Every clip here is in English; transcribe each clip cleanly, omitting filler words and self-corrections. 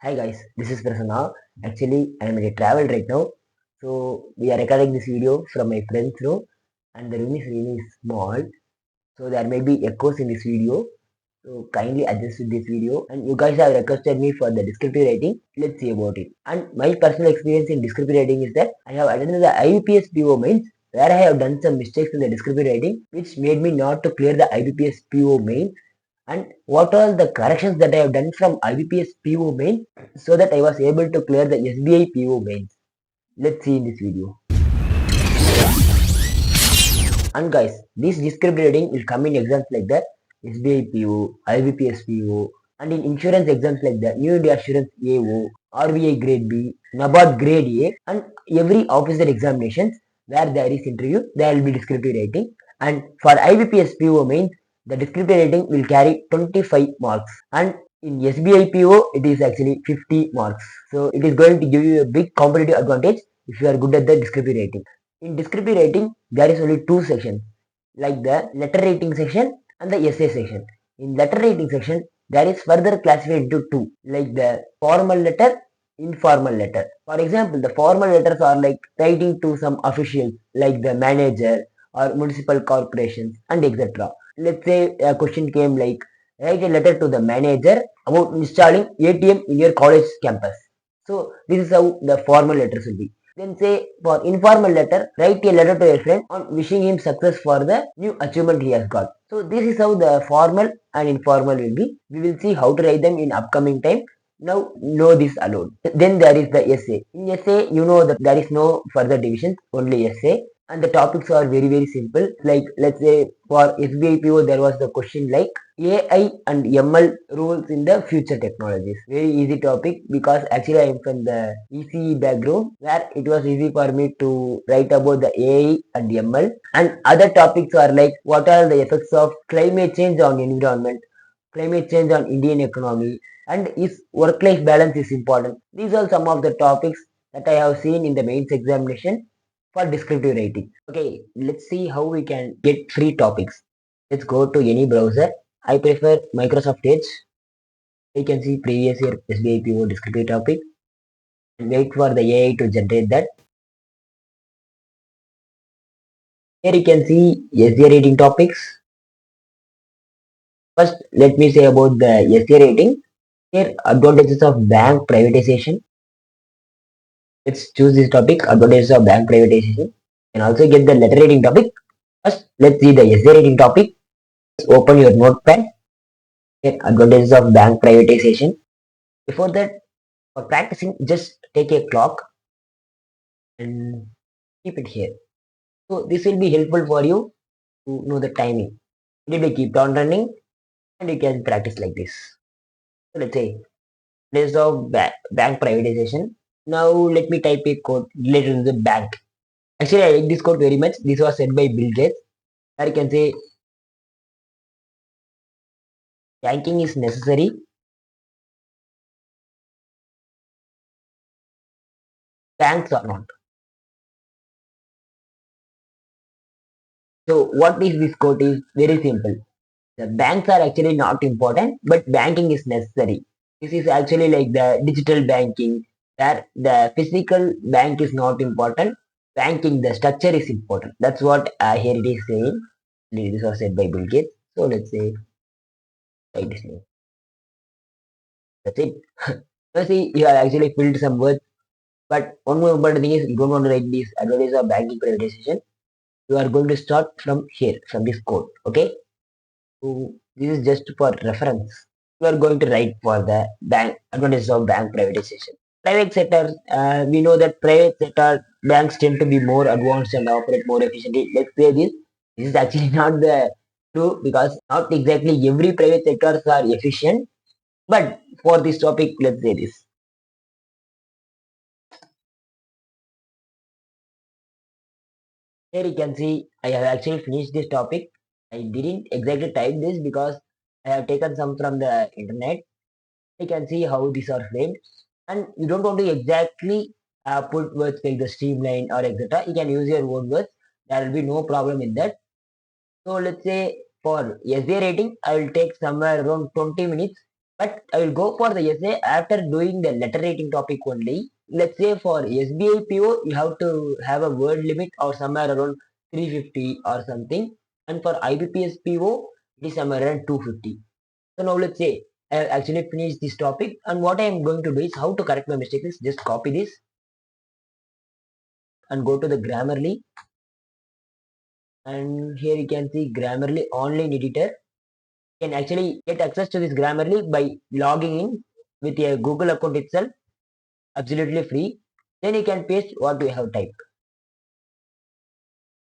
Hi guys, this is Prasanna. Actually, I am in a travel right now. So we are recording this video from my friend's room and the room is really small. So there may be echoes in this video. So kindly adjust with this video. And you guys have requested me for the descriptive writing. Let's see about it. And my personal experience in descriptive writing is that I have attended the IBPS PO mains where I have done some mistakes in the descriptive writing which made me not to clear the IBPS PO main and what are the corrections that I have done from IBPS PO main so that I was able to clear the SBI PO mains. Let's see in this video. And guys, this descriptive reading will come in exams like the SBI PO, IBPS PO, and in insurance exams like the New India Assurance AO, RBI Grade B, NABARD Grade A, and every officer examinations where there is interview, there will be descriptive rating. And for IBPS PO mains, the descriptive rating will carry 25 marks. And in SBI PO, it is actually 50 marks. So it is going to give you a big competitive advantage if you are good at the descriptive rating. In descriptive writing, there is only two sections, like the letter writing section and the essay section. In letter writing section, there is further classified into two, like the formal letter, informal letter. For example, the formal letters are like writing to some officials, like the manager or municipal corporations and etc. Let's say a question came like, write a letter to the manager about installing ATM in your college campus. So this is how the formal letters will be. Then say for informal letter, write a letter to your friend on wishing him success for the new achievement he has got. So this is how the formal and informal will be. We will see how to write them in upcoming time. Now know this alone. Then there is the essay. In essay, you know that there is no further divisions, only essay. And the topics are very simple. Like let's say for SBI PO there was the question like AI and ML roles in the future technologies. Very easy topic because actually I am from the ECE background where it was easy for me to write about the AI and ML. And other topics are like what are the effects of climate change on environment, climate change on Indian economy, and is work-life balance is important. These are some of the topics that I have seen in the mains examination for descriptive writing. Okay, let's see how we can get free topics. Let's go to any browser. I prefer Microsoft Edge. You can see previous year SBI PO descriptive topic and wait for the AI to generate that. Here you can see SDA rating topics. First, let me say about the SDA rating. Here, advantages of bank privatization. Let's choose this topic, advantages of bank privatization. And also get the letter rating topic. First, let's see the SDA rating topic. Let's open your notepad. Here, advantages of bank privatization. Before that, for practicing, just take a clock and keep it here. So this will be helpful for you to know the timing. It will keep on running and you can practice like this. So let's say list of bank privatization. Now let me type a code related to the bank. Actually, I like this code very much. This was said by Bill Gates. Where you can say banking is necessary. Banks are not. So what is this code is very simple. The banks are actually not important, but banking is necessary. This is actually like the digital banking, where the physical bank is not important. Banking, the structure is important. That's what here it is saying. This was said by Bill Gates. So let's say write this name. That's it. So see, you have actually filled some words. But one more important thing is you don't want to write this advantage of banking privatization. You are going to start from here, from this code. Okay. So this is just for reference. You are going to write for the bank advantages of bank privatization. Private sector, we know that private sector banks tend to be more advanced and operate more efficiently. Let's say this. This is actually not the true because not exactly every private sectors are efficient. But for this topic, let's say this. Here you can see I have actually finished this topic. I didn't exactly type this because I have taken some from the internet. You can see how these are framed and you don't want to exactly put words like the streamline or etc. You can use your own words. There will be no problem in that. So let's say for SBA rating, I will take somewhere around 20 minutes But I will go for the essay after doing the letter rating topic only. Let's say for SBI PO, you have to have a word limit or somewhere around 350 or something. And for IBPS PO, it is somewhere around 250. So now let's say I actually finished this topic, and what I am going to do is how to correct my mistakes. Just copy this and go to the Grammarly, and here you can see Grammarly online editor. You can actually get access to this Grammarly by logging in with a Google account itself, absolutely free. Then you can paste what you have typed.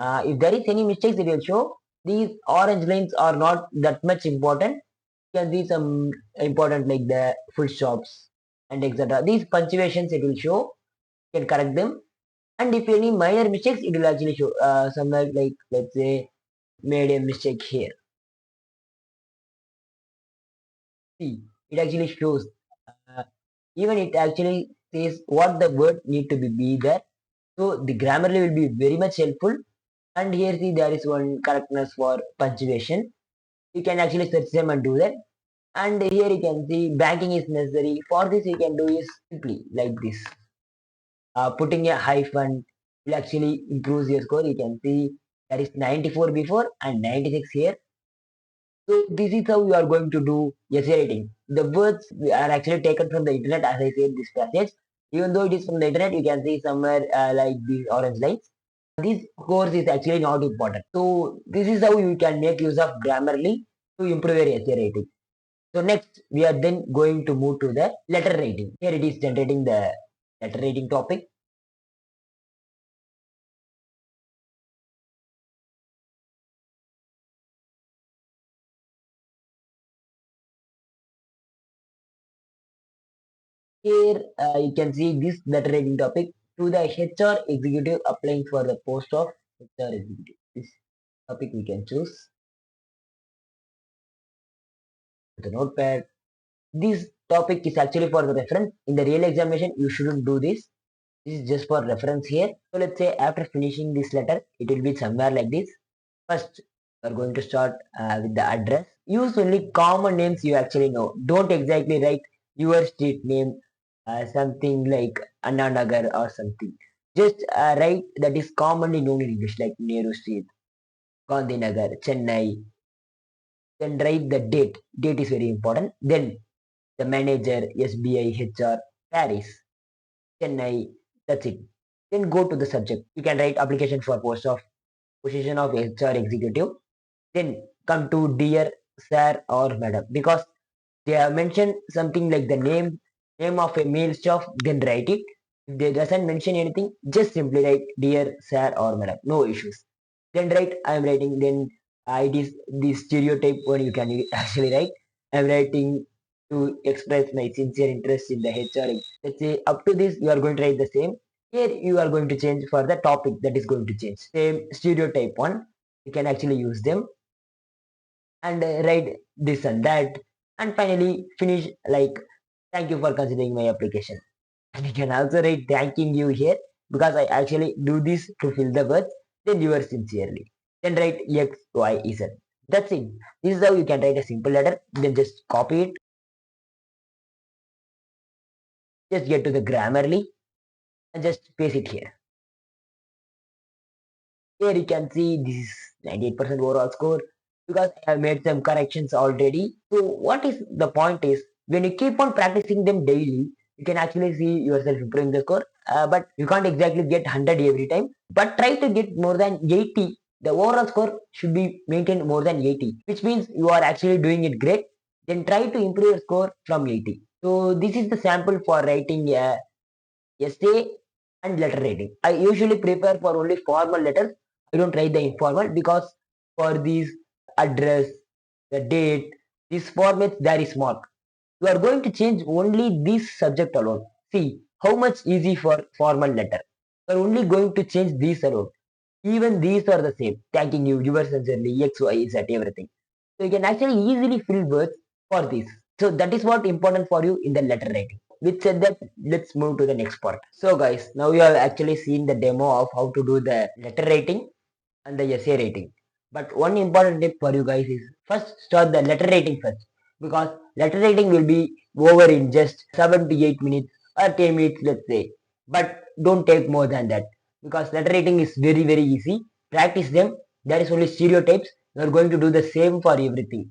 If there is any mistakes, it will show. These orange lines are not that much important. You can see some important like the full stops and etc. These punctuations it will show. You can correct them. And if any minor mistakes, it will actually show. Somewhere like let's say made a mistake here. See, it actually shows. Uh, Even it actually says what the word need to be there. So the Grammarly will be very much helpful. And here see there is one correctness for punctuation. You can actually search them and do that. And here you can see banking is necessary. For this you can do is simply like this. Putting a hyphen will actually improve your score. You can see there is 94 before and 96 here. So this is how you are going to do essay writing. The words are actually taken from the internet, as I said this passage. Even though it is from the internet, you can see somewhere like these orange lines. This course is actually not important. So this is how you can make use of Grammarly to improve your essay writing. So next we are then going to move to the letter writing. Here it is generating the letter writing topic. Here you can see this letter writing topic to the HR executive applying for the post of HR executive. This topic we can choose the notepad. This topic is actually for the reference. In the real examination, you shouldn't do this. This is just for reference here. So let's say after finishing this letter, it will be somewhere like this. First, we are going to start with the address. Use only common names you actually know. Don't exactly write your street name, something like Anna Nagar or something. Just write that is commonly known in English, like Nehru Street, Gandhi Nagar, Chennai. Then write the date. Date is very important. Then the manager, SBI, HR, Paris, Chennai. That's it. Then go to the subject. You can write application for post of position of HR executive. Then come to dear sir or madam because they have mentioned something like the name of a male staff. Then write it. If they doesn't mention anything, just simply write dear sir or madam. No issues. Then write I am writing. Then it is the stereotype one you can actually write. I am writing to express my sincere interest in the HR. Let's say up to this you are going to write the same. Here you are going to change for the topic that is going to change. Same stereotype one. You can actually use them and write this and that, and finally finish like thank you for considering my application. And you can also write thanking you here because I actually do this to fill the words. Then yours sincerely, then write XYZ. That's it. This is how you can write a simple letter. Then just copy it, just get to the Grammarly and just paste it here. Here you can see this is 98% overall score because I have made some corrections already. So what is the point is when you keep on practicing them daily, you can actually see yourself improving the score. But you can't exactly get 100 every time. But try to get more than 80. The overall score should be maintained more than 80, which means you are actually doing it great. Then try to improve your score from 80. So this is the sample for writing a essay and letter writing. I usually prepare for only formal letters. I don't write the informal because for these address, the date, these formats there is mark. You are going to change only this subject alone. See how much easy for formal letter. You are only going to change these alone. Even these are the same. Thanking you, yours sincerely, X, Y, Z, everything. So you can actually easily fill words for this. So that is what important for you in the letter writing. With said that, let's move to the next part. So guys, now you have actually seen the demo of how to do the letter writing and the essay writing. But one important tip for you guys is first start the letter writing first. because letter writing will be over in just 7 to 8 minutes or 10 minutes, let's say. But don't take more than that, because letter writing is very very easy. Practice them. There is only stereotypes. You are going to do the same for everything.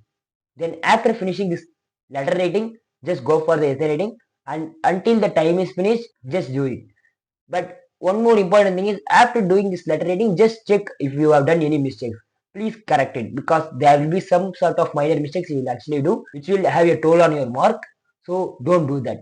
Then after finishing this letter writing, just go for the essay writing, and until the time is finished, just do it. But one more important thing is, after doing this letter writing, just check if you have done any mistakes. Please correct it, because there will be some sort of minor mistakes you will actually do, which will have a toll on your mark. So don't do that.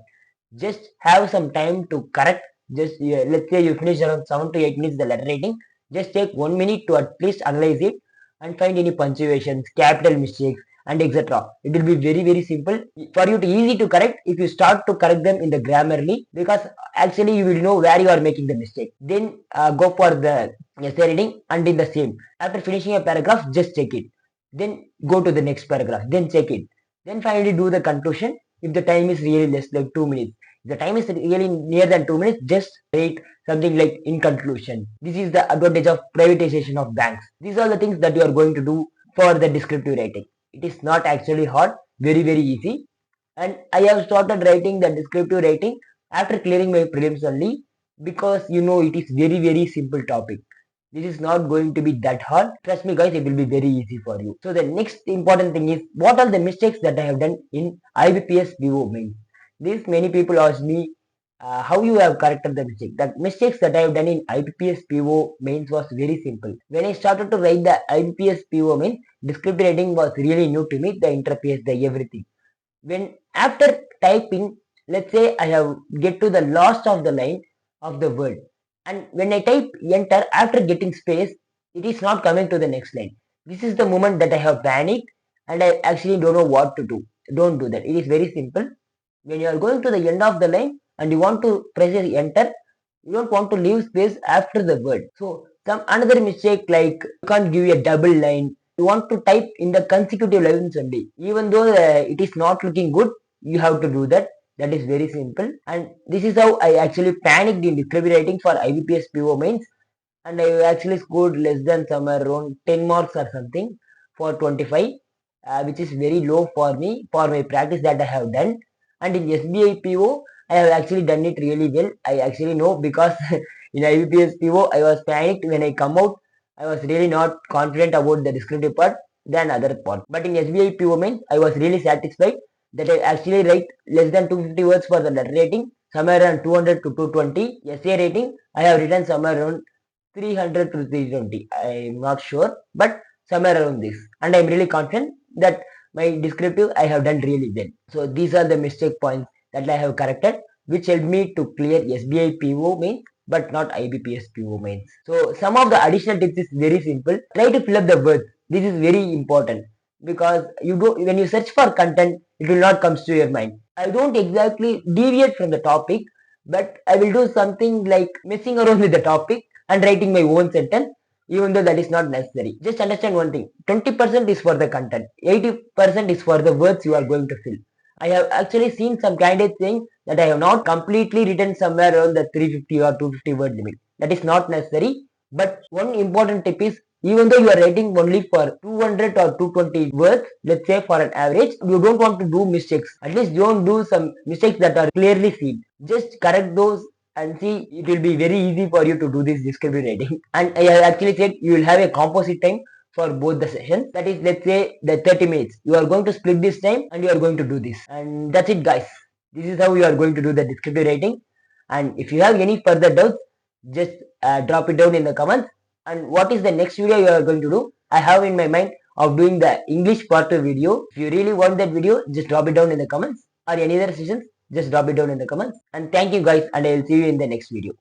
Just have some time to correct. Just let's say you finish around 7 to 8 minutes the letter writing. Just take 1 minute to at least analyze it and find any punctuations, capital mistakes, and etc. It will be very very simple for you to easy to correct if you start to correct them in the grammarly, because actually you will know where you are making the mistake. Then go for the essay reading and in the same. After finishing a paragraph, just check it. Then go to the next paragraph. Then check it. Then finally do the conclusion. If the time is really less, like 2 minutes. If the time is really near than 2 minutes, just write something like in conclusion. This is the advantage of privatization of banks. These are the things that you are going to do for the descriptive writing. It is not actually hard, very very easy. And I have started writing the descriptive writing after clearing my prelims only, because it is very very simple topic. This is not going to be that hard. Trust me guys, it will be very easy for you. So the next important thing is, what are the mistakes that I have done in IBPS PO mains? This many people ask me how you have corrected the mistake. The mistakes that I have done in IBPS PO mains was very simple. When I started to write the IBPS PO mains, descriptive writing was really new to me, the interface, the everything. When after typing, let's say I have get to the last of the line of the word, and when I type enter after getting space, it is not coming to the next line. This is the moment that I have panicked and I actually don't know what to do. Don't do that. It is very simple. When you are going to the end of the line and you want to press enter, you don't want to leave space after the word. So some another mistake, like you can't give a double line. You want to type in the consecutive lines only. Even though it is not looking good, you have to do that. That is very simple. And this is how I actually panicked in descriptive writing for IBPS PO mains. And I actually scored less than somewhere around 10 marks or something for 25, which is very low for me, for my practice that I have done. And in SBI PO, I have actually done it really well. I actually know, because in IBPS PO, I was panicked when I come out. I was really not confident about the descriptive part than other part. But in SBI PO mains, I was really satisfied that I actually write less than 250 words for the letter rating, somewhere around 200 to 220. Essay rating, I have written somewhere around 300 to 320. I'm not sure, but somewhere around this. And I'm really confident that my descriptive I have done really well. So these are the mistake points that I have corrected, which helped me to clear SBI PO mains, but not IBPS PO mains. So some of the additional tips is very simple. Try to fill up the words. This is very important, because when you search for content, it will not come to your mind. I don't exactly deviate from the topic, but I will do something like messing around with the topic and writing my own sentence, even though that is not necessary. Just understand one thing: 20% is for the content, 80% is for the words you are going to fill. I have actually seen some candidates saying that I have not completely written somewhere around the 350 or 250 word limit. That is not necessary. But one important tip is, even though you are writing only for 200 or 220 words, let's say for an average, you don't want to do mistakes. At least don't do some mistakes that are clearly seen. Just correct those and see, it will be very easy for you to do this descriptive writing. And I have actually said you will have a composite time for both the sessions. That is, let's say the 30 minutes. You are going to split this time and you are going to do this. And that's it guys. This is how you are going to do the descriptive writing. And if you have any further doubts, just drop it down in the comments. And what is the next video you are going to do? I have in my mind of doing the English part 2 video. If you really want that video, just drop it down in the comments, or any other sessions, just drop it down in the comments. And thank you guys, and I will see you in the next video.